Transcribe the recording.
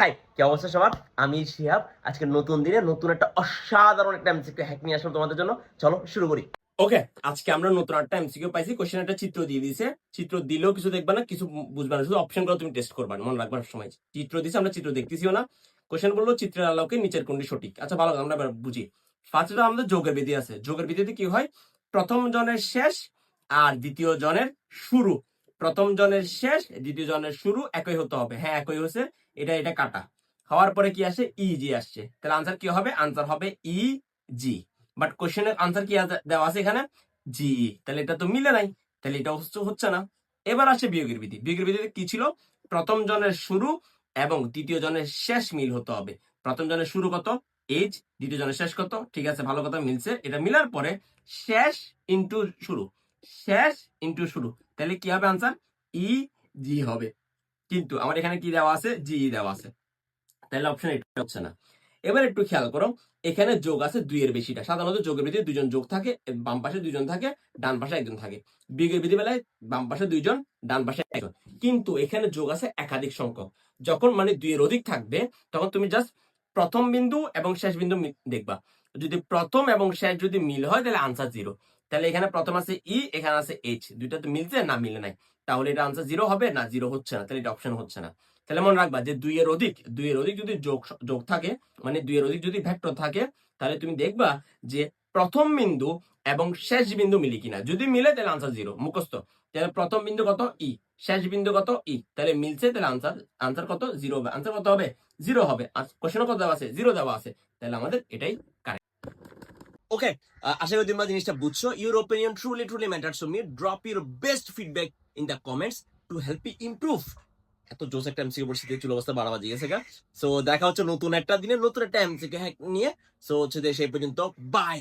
High, কি অবস্থা সবার? আমি শিহাব। আজকে নতুন দিনে নতুন একটা অসাধারণ একটা এমসিকিউ হ্যাক নিয়ে আসলাম তোমাদের জন্য। চলো শুরু করি। ওকে, আজকে আমরা নতুন একটা এমসিকিউ পাইছি। কোশ্চেন একটা চিত্র দিয়ে দিয়েছে। চিত্র দিলেও কিছু দেখবা না, কিছু বুঝবা না, শুধু অপশনগুলো তুমি টেস্ট করবা, মনে রাখবার সময়। চিত্র দিছে, আমরা চিত্র দেখতেছিও না। কোশ্চেন বললো চিত্রের আলোকে নিচের কোনটি সঠিক। আচ্ছা ভালো, আমরা এবার বুঝি। ফার্স্টে আমাদের যোগের বিধি আছে। যোগের বিধিতে কি হয়? প্রথম জনের শেষ আর দ্বিতীয় জনের শুরু। প্রথম জনের শেষ, দ্বিতীয় জনের শুরু একই হতে হবে। হ্যাঁ, একই হয়েছে। এটা কাটা হওয়ার পরে কি আসে? ই জি আসছে। তাহলে আনসার কি হবে? আনসার হবে ই জি। বাট কোশ্চেনের আনসার কি দেওয়া আছে এখানে? জি। তাহলে এটা তো মিলে নাই, তাহলে এটা হচ্ছে না। এবার আসে বিয়োগের বিধি। বিয়োগের বিধিতে কি ছিল? প্রথম জনের শুরু এবং দ্বিতীয় জনের শেষ মিল হতে হবে। প্রথম জনের শুরু কত? এইচ। দ্বিতীয় জনের শেষ কত? ঠিক আছে, ভালো কথা, মিলছে। এটা মিলার পরে শেষ ইন্টু শুরু, শেষ ইন্টু শুরু, তাহলে কি হবে? আনসার ই জি হবে। কিন্তু আমার এখানে কি দেওয়া আছে? জি দেওয়া আছে, তাহলে অপশন এটা হচ্ছে না। এবার একটু খেয়াল করো, এখানে যোগ আছে 2 এর বেশিটা। সাধারণত যোগের বিধি 2 জন যোগ থাকে, বাম পাশে 2 জন থাকে, ডান পাশে 1 জন থাকে। বিয়োগের বিধি বেলায় বাম পাশে 2 জন, ডান পাশে 1 জন। কিন্তু এখানে যোগ আছে একাধিক সংখ্যক। যখন মানে 2 এর অধিক থাকবে, তখন তুমি জাস্ট প্রথম বিন্দু এবং শেষ বিন্দু দেখবা। যদি প্রথম এবং শেষ যদি মিল হয়, তাহলে আনসার 0। তাহলে এখানে প্রথম আছে ই, এখানে আছে এইচ, দুইটা তো মিলছে না? মিলে নাই। তাহলে এটা আনসার 0 হবে না? 0 হচ্ছে না, তাহলে এটা অপশন হচ্ছে না। তাহলে মনে রাখবা যে 2 এর অধিক যদি যোগ থাকে, মানে 2 এর অধিক যদি ভেক্টর থাকে, তাহলে তুমি দেখবা যে প্রথম বিন্দু এবং শেষ বিন্দু মিলে কিনা। যদি মিলে তাহলে আনসার 0, মুখস্থ। তাহলে প্রথম বিন্দু কত? ই। শেষ বিন্দু কত? ই। তাহলে মিলছে, তাহলে আনসার কত? 0 হবে। আনসার কত হবে? 0 হবে। আর কোশ্চেন কত দেওয়া আছে? 0 দেওয়া আছে। তাহলে আমাদের এটাই কারেক্ট। ওকে, আশা করি তোমরা জিনিসটা বুঝছো। Your opinion truly matters to me. Drop your best feedback in the comments to help me improve. এত জোস একটা এমসিকিউ পরিস্থিতি চুল অবস্থা বাড়াবা গেছে গা। সো দেখা হচ্ছে নতুন একটা দিনে নতুন একটা এমসিকিউ হ্যাক নিয়ে। সো হচ্ছে সেই পর্যন্ত, বাই।